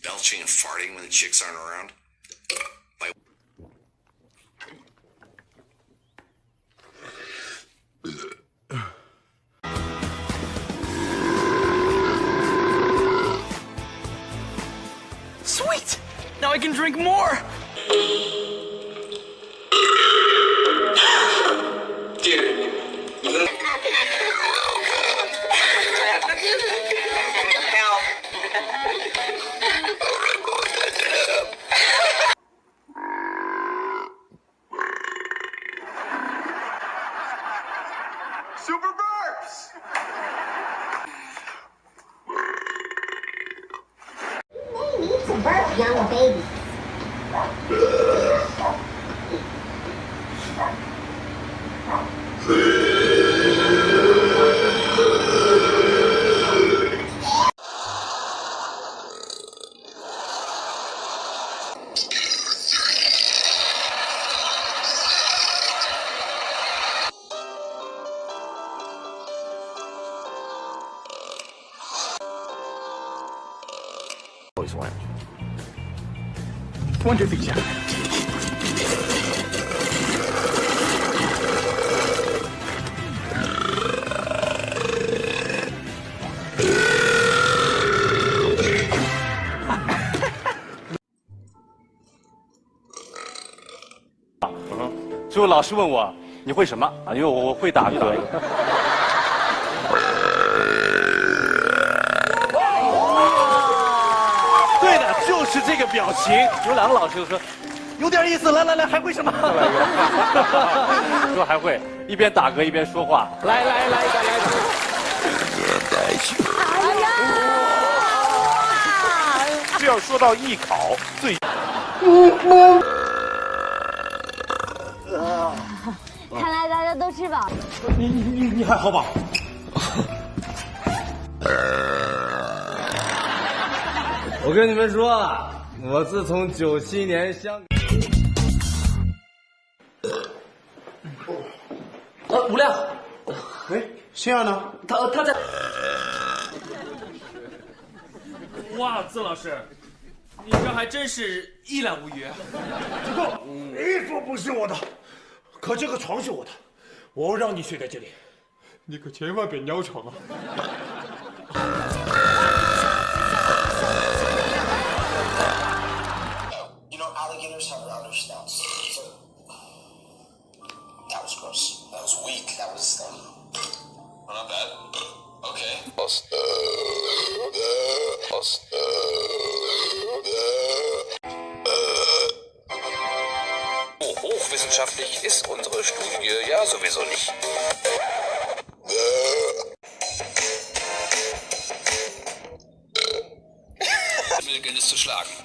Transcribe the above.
belching and farting when the chicks aren't around? Like. Sweet! Now I can drink more! Super burps! They need to burp young babies. Always went. Wonder if he's out. 最后老师问我你会什么啊？因为我会打嗝。对的，就是这个表情。有两个老师就说有点意思，来来来，还会什么？说还会一边打嗝一边说话。来来来，再来一个。哎呀！这要说到艺考最。看来大家都吃饱。你还好吧？我跟你们说啊，我自从97年香吴亮，哎，星儿呢？他在。哇，曾老师，你这还真是一览无余。不够，衣服不是我的，可这个床是我的，我让你睡在这里，你可千万别尿床啊！ Alligators have rounder snouts. So that was gross. That was weak. That was well, not bad. Okay. Oh, hochwissenschaftlich ist unsere Studie ja sowieso nicht. Will Gildes zu schlagen.